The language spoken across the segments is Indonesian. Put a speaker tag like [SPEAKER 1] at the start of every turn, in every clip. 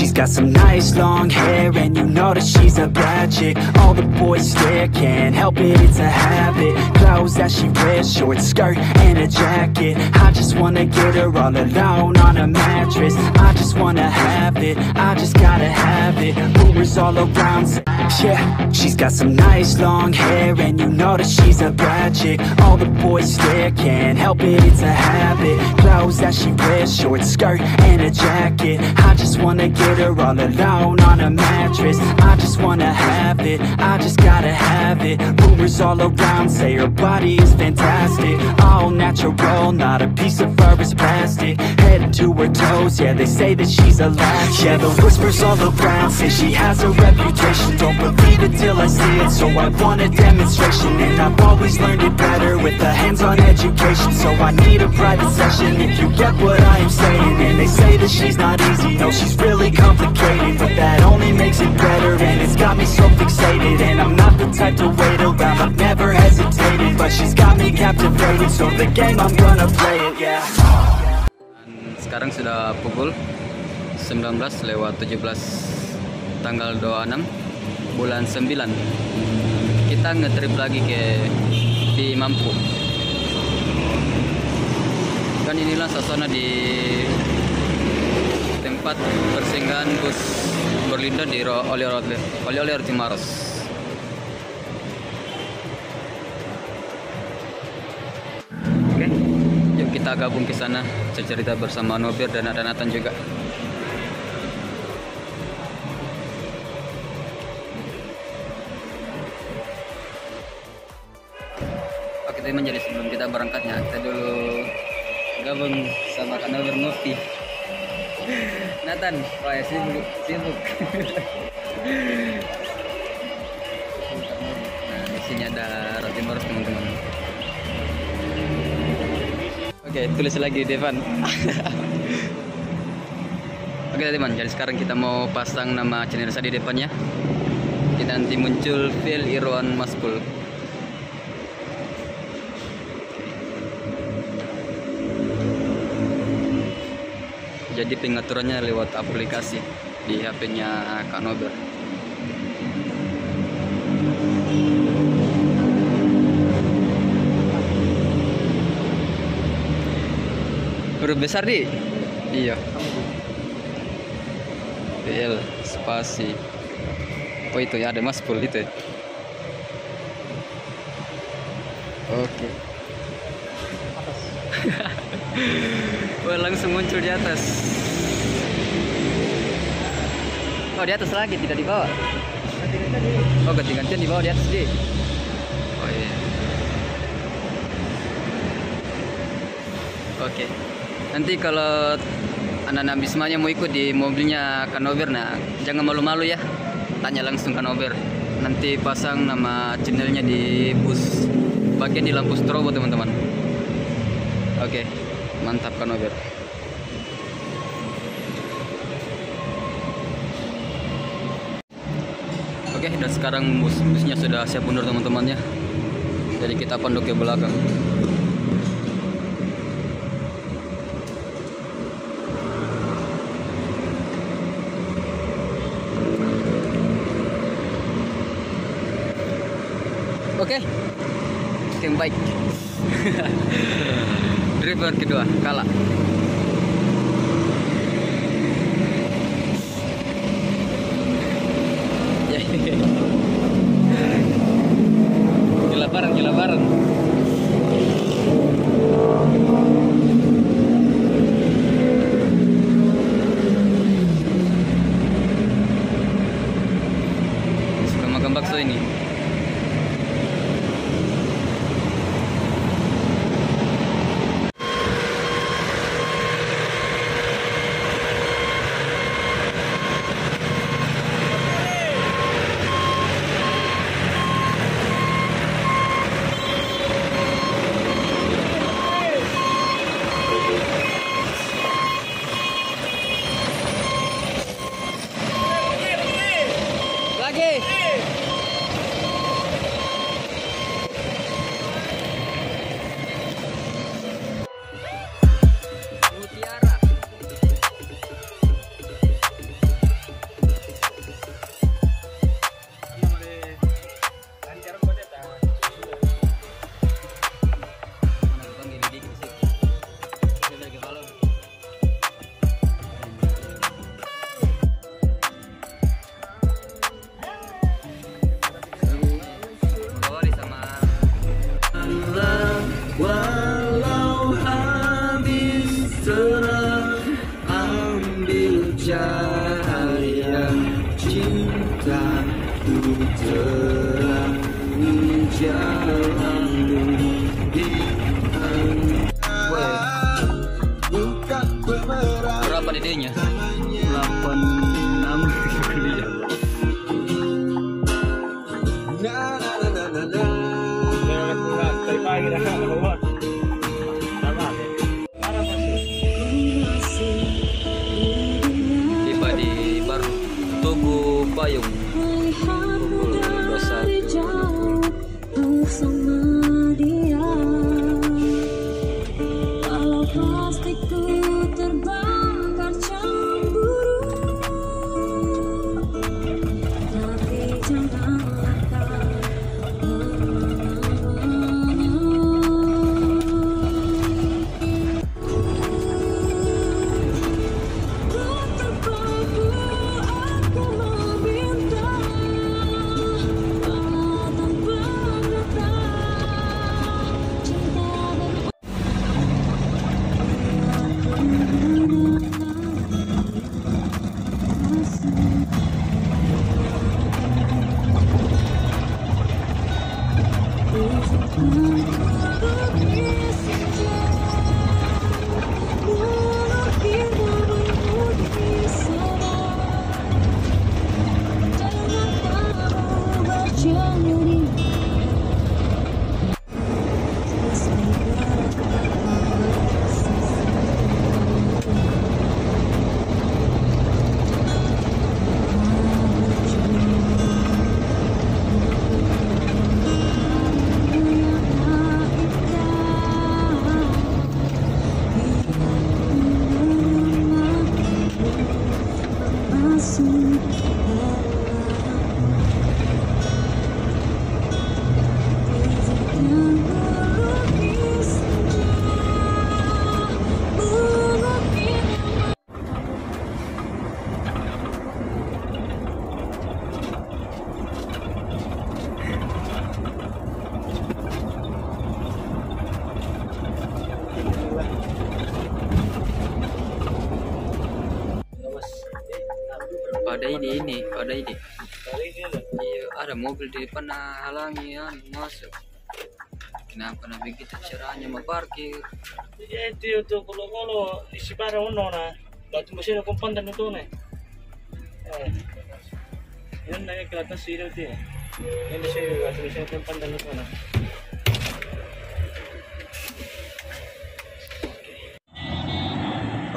[SPEAKER 1] She's got some nice long hair, and you know that she's a bad chick. All the boys stare, can't help it, it's a habit. Clothes that she wears, short skirt and a jacket. I just wanna get her all alone on a mattress. I just wanna have it, I just gotta have it. Rumors all around say, yeah, she's got some nice long hair, and you know that she's a bad chick. All the boys stare, can't help it, it's a habit. Clothes that she wears, short skirt and a jacket. I just wanna get her all alone on a mattress. I just wanna have it, I just gotta have it. Rumors all around say her body is fantastic. All natural, not a piece of fur is plastic. Head to her toes, yeah, they say that she's a latch. Yeah, the whispers all around say she has a reputation. Don't believe it till I see it, so I want a demonstration. And I've always learned it better with a hands-on education. So I need a private session if you get what I am saying. And they say that she's not easy, no, she's really complicated. But that only makes it better, and it's got me so fixated. And I'm not the type to wait around, I've never hesitated. But she's got me captivated, so the game, I'm gonna play it, yeah.
[SPEAKER 2] Sekarang sudah pukul 19:17 tanggal 26 bulan 9. Kita ngetrip lagi di Mampu. Dan inilah suasana di tempat persinggahan bus berlinda di oleh Roti Maros. Oke, yuk kita gabung ke sana, cerita bersama Nobir dan ada Nathan juga. Oke teman, jadi sebelum kita berangkatnya, kita dulu gabung sama Kak Nobir ngopi. Nathan, wah ya sibuk. Nah, di sini ada Roti Maros teman-teman. Oke, tulis lagi Devan. Oke teman, jadi sekarang kita mau pasang nama channel saya di depannya. Jadi nanti muncul Phil Irwan Maskul. Jadi pengaturannya lewat aplikasi di HP-nya Kak Nobir. Huruf besar di? Iya. PL spasi. Oh itu ya, ada Maskul itu. Oke. Wah, langsung muncul di atas. Oh, di atas lagi, tidak di bawah. Oh, ganti-gantian di bawah, di atas deh. Oh iya. Oke. Nanti kalau anak-anak Bismanya mau ikut di mobilnya Kak Nobir, nah jangan malu-malu ya. Tanya langsung Kak Nobir. Nanti pasang nama channelnya di bus, bagian di lampu strobo teman-teman. Oke. Mantap Kak Nobir. Oke, dan sekarang busnya sudah siap mundur teman-temannya. Jadi kita panduk ke belakang. Oke, yang baik. Driver kedua kalah. Gila bareng. Suka makan bakso ini.
[SPEAKER 1] tak ku terangi jalanmu di bukan pemeran.
[SPEAKER 2] Berapa dedenya?
[SPEAKER 1] 86 kuliah.
[SPEAKER 3] Dari pagi dah keluar.
[SPEAKER 2] Tiba di baru Tugu Payung pukul 21.20.
[SPEAKER 4] bersama dia. Walau plastikku terbakar cemburu, tapi jangan langkah
[SPEAKER 2] pada ini. Iya, ada mobil di depan halangi ya, masuk. Kenapa nabi kita caranya mau parkir?
[SPEAKER 3] Ya itu kalau isi barang na, batu mesin aku pandan itu nih. Yan naik ke atas sini tu. Yan di sini batu mesin aku pandan itu na.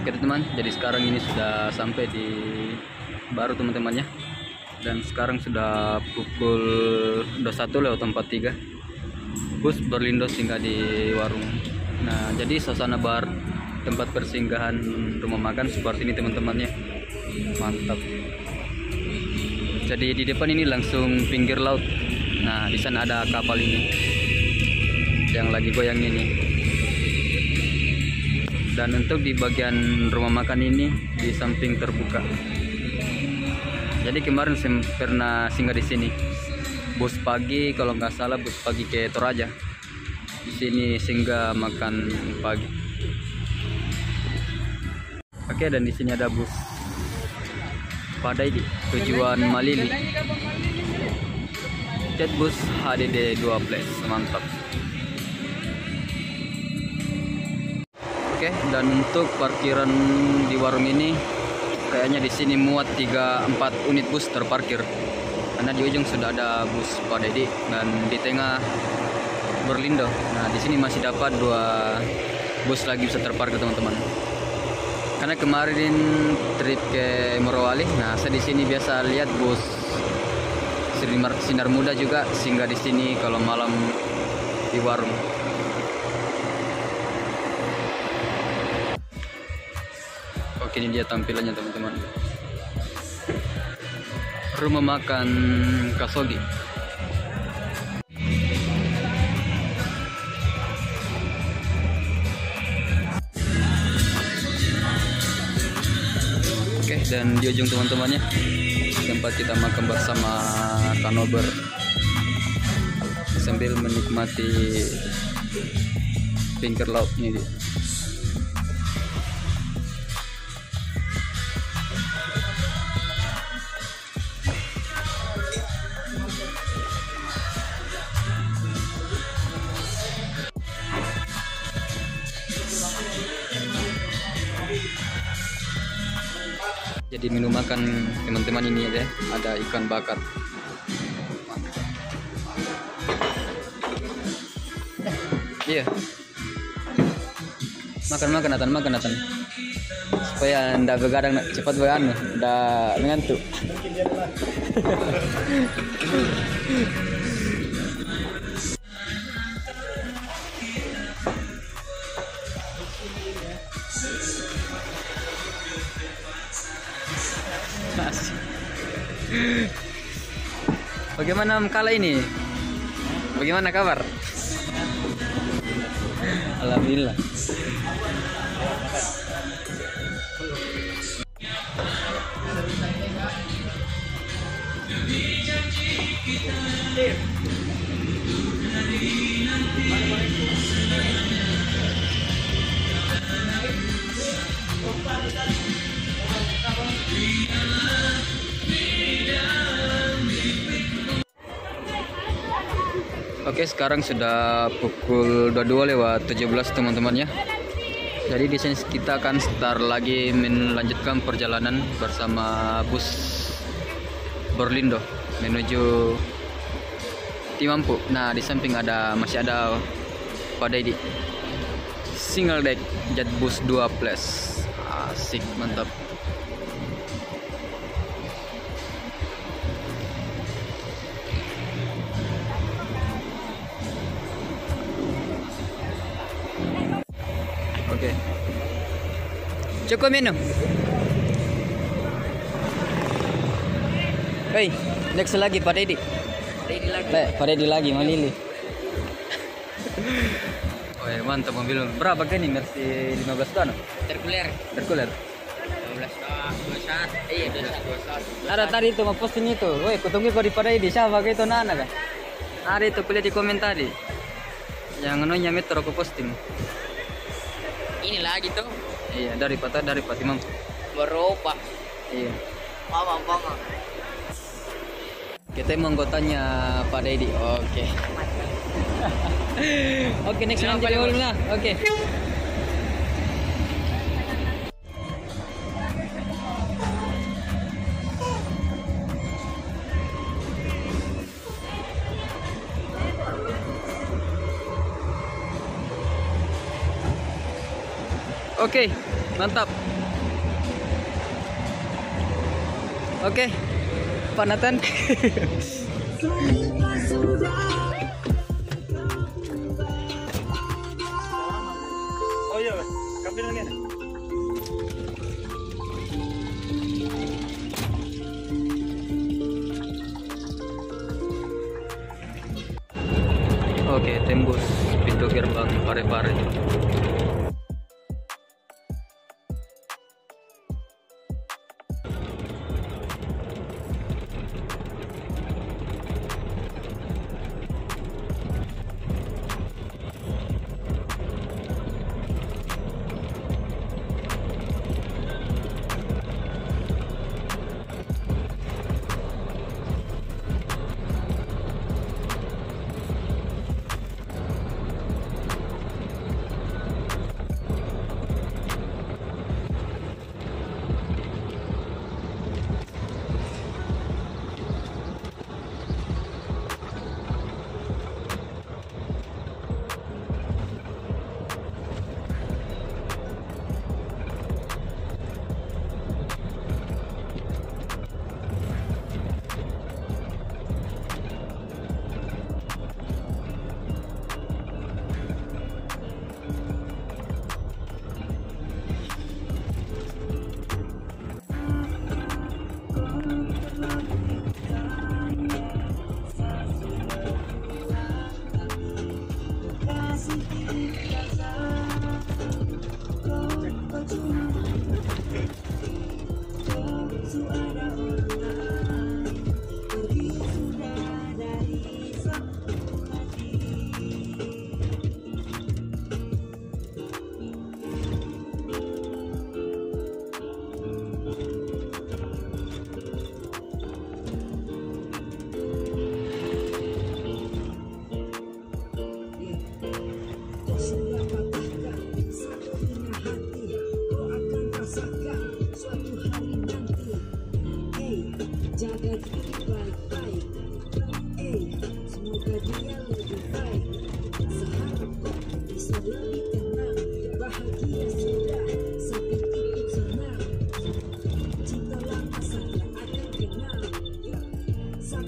[SPEAKER 2] Oke teman, jadi sekarang ini sudah sampai di baru teman-temannya, dan sekarang sudah pukul 21:43. Bus berlindo singgah di warung. Nah, jadi suasana bar tempat persinggahan rumah makan seperti ini teman-temannya, mantap. Jadi di depan ini langsung pinggir laut. Nah, di sana ada kapal ini yang lagi goyang ini. Dan untuk di bagian rumah makan ini di samping terbuka. Jadi kemarin saya pernah singgah di sini. Bus pagi, kalau nggak salah bus pagi ke Toraja. Di sini singgah makan pagi. Oke, dan di sini ada bus Padai di tujuan Malili. Jet bus HDD 12, mantap. Oke, dan untuk parkiran di warung ini kayaknya di sini muat 3-4 unit bus terparkir. Karena di ujung sudah ada bus Padedi dan di tengah berlindo. Nah, di sini masih dapat 2 bus lagi bisa terparkir teman-teman. Karena kemarin trip ke Morowali, nah saya di sini biasa lihat bus Sinar Muda juga singgah di sini kalau malam di warung. Oke, ini dia tampilannya teman-teman. Rumah makan Kasogi. Oke, dan di ujung teman-temannya tempat kita makan bersama Kanober sambil menikmati pinggir laut ini dia. Jadi minum makan teman-teman ini ya, ada ikan bakar. Iya. Makan Nathan. Supaya anda begadang cepat begadang, dah mengantuk. Bagaimana kala ini? Bagaimana kabar? Alhamdulillah. Oke, sekarang sudah pukul 22:17 teman-teman ya. Jadi di sini kita akan start lagi melanjutkan perjalanan bersama bus Berlindo menuju Timampu. Nah, di samping masih ada Pak Dedi. Single deck Jetbus 2 Plus. Asik, mantap. Oke. Cukup minum. Hei, next lagi Pak Dedi. Pak Dedi lagi mau lili. Oh, mantap mobil. Berapa kan ini? Mercy 15 ton? Terkuler. 12 iya 12. Ada tadi itu mau posting itu. Woi, kutunggu kau di Pak Dedi. Siapa itu Nana kan? Ada itu kuliah di komen tadi. Yang anunya metro aku posting. Ini lagi tuh. Iya, dari Fatimah. Beropa. Iya. Paham. Kita mau anggotanya Pak Dedi. Oke. Oke, next nanti dulu lah. Oke. Oke, mantap. Oke, Pak Nathan.
[SPEAKER 3] Oh iya, kapan lagi?
[SPEAKER 2] Oke, tembus pintu gerbang Parepare. Oke,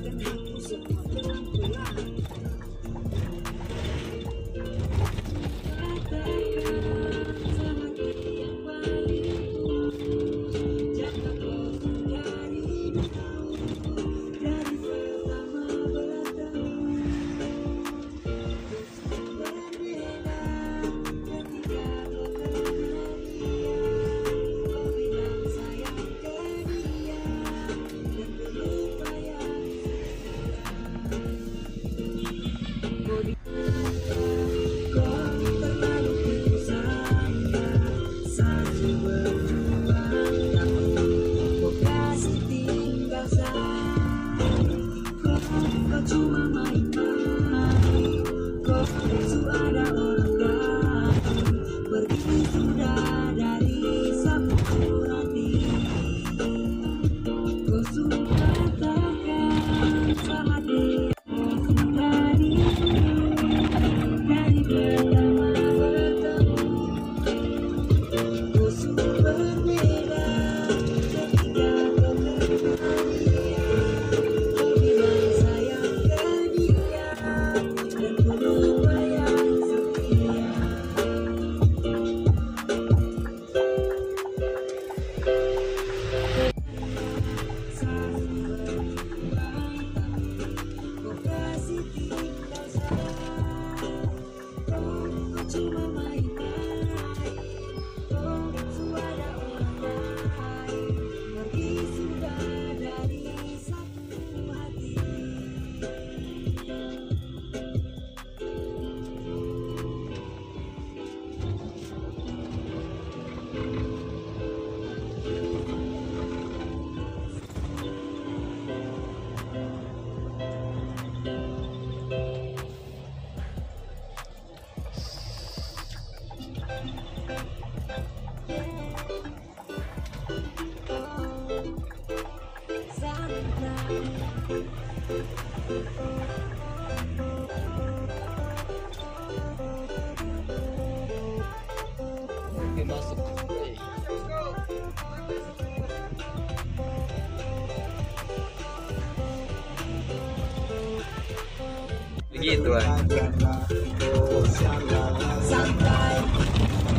[SPEAKER 2] masuk. Begitu ah.
[SPEAKER 4] Santai,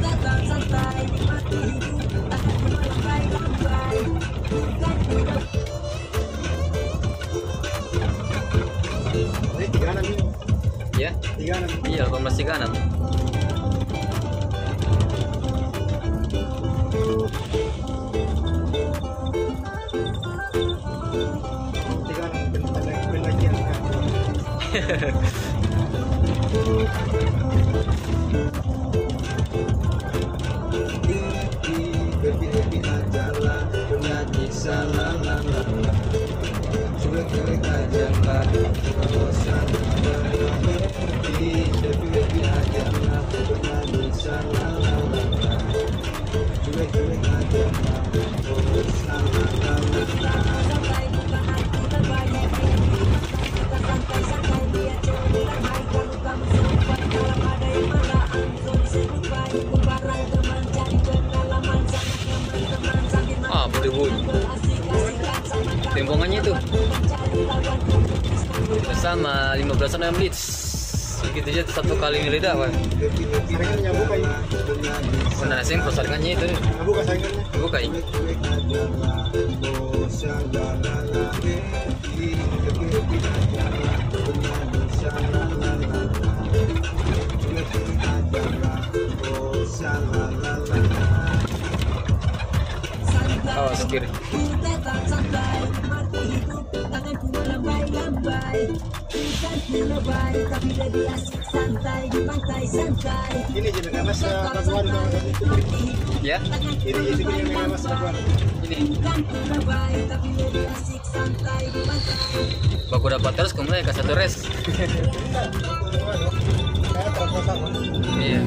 [SPEAKER 4] datang santai, nikmati hidup, takkan melambai-lambai. Bukan hidup.
[SPEAKER 5] Ini 36 ini.
[SPEAKER 2] Ya?
[SPEAKER 5] 36.
[SPEAKER 2] Iya, 18.36.
[SPEAKER 4] Santai bukan arti berbanyak mimpi. Kita santai-santai biar jauh ramai. Kalau kamu sempat dalam ada yang marah, antum serupai. Kubarai teman cari pengalaman, sangat nyaman teman sambil
[SPEAKER 2] Ah, bunyi.
[SPEAKER 4] asik-asikan sama kamu.
[SPEAKER 2] Tempongannya itu
[SPEAKER 4] Mencari lawan untuk
[SPEAKER 2] bersama 15 blitz. Begitu aja satu kali ngelidah, Pak.
[SPEAKER 5] Saringannya buka ini.
[SPEAKER 2] Mana nasi persalingannya itu?
[SPEAKER 5] Buka saringannya.
[SPEAKER 2] Buka ini. Awas kiri.
[SPEAKER 4] Tetap santai, mati hidup, tanganku melambai-lambai. Bukan lebay, tapi lebih asik santai di pantai santai.
[SPEAKER 5] Ini jenis mas Raguan.
[SPEAKER 2] Ya?
[SPEAKER 5] Ini jenis mas Raguan.
[SPEAKER 2] Ini.
[SPEAKER 4] Bukan lebay, tapi lebih asik santai di pantai.
[SPEAKER 2] Baku dapat terus kemudian ke satu res.
[SPEAKER 5] Kayak terkosak.
[SPEAKER 2] Iya.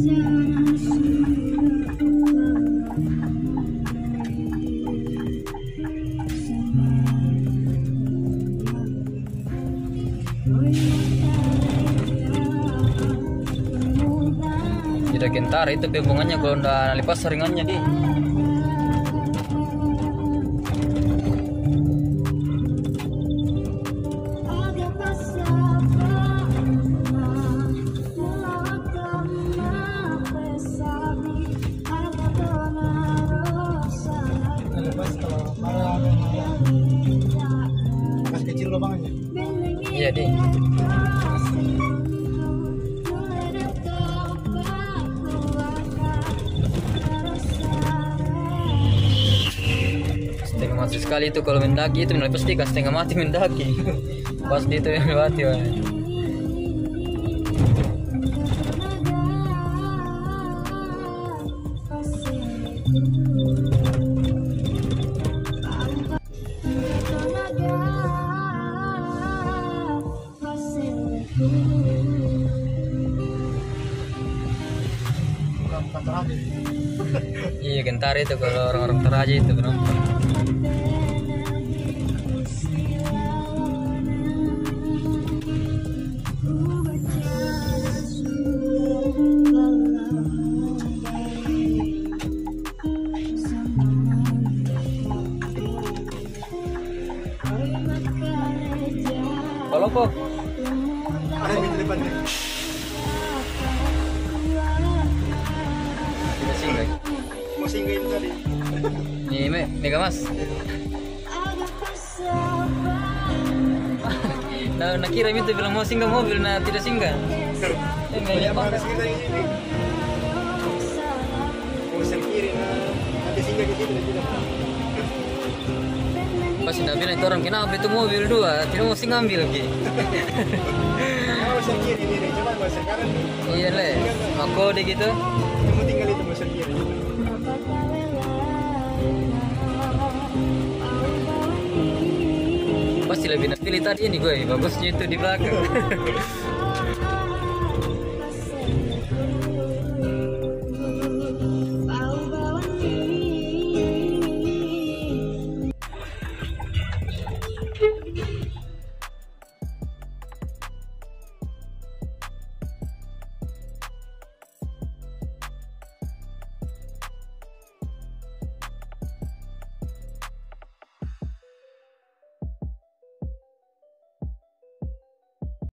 [SPEAKER 2] Tidak gentar itu bebongannya kalau udah lepas saringannya di.
[SPEAKER 5] Lepas kalau marah pas kecil lubangnya.
[SPEAKER 2] Iya di. Setengah mati sekali itu kalau mendaki itu pasti kan setengah mati mendaki. Pasti itu yang mati. Wah.
[SPEAKER 5] Bukan terakhir.
[SPEAKER 2] Iya gentar itu kalau orang-orang Toraja itu penonton. Kalau kok
[SPEAKER 5] Ada di depannya.
[SPEAKER 2] tidak singgah.
[SPEAKER 5] Mau singgahin tadi.
[SPEAKER 2] Nih Mega Mas. Nah kira itu bilang mau singgah mobil, nah tidak singgah.
[SPEAKER 5] Banyak banget kita yang ini. Mau kiri, nanti singgah di situ tidak.
[SPEAKER 2] Pas tidak bilang itu orang kenapa itu mobil dua, tidak mau singgah ambil lagi.
[SPEAKER 5] Mau kiri ini, coba mau sekarang.
[SPEAKER 2] Iya le, mau kode gitu.
[SPEAKER 5] Kamu tinggal itu mau kiri.
[SPEAKER 2] Pasti lebih pilih tadi ini gue, bagusnya itu di belakang.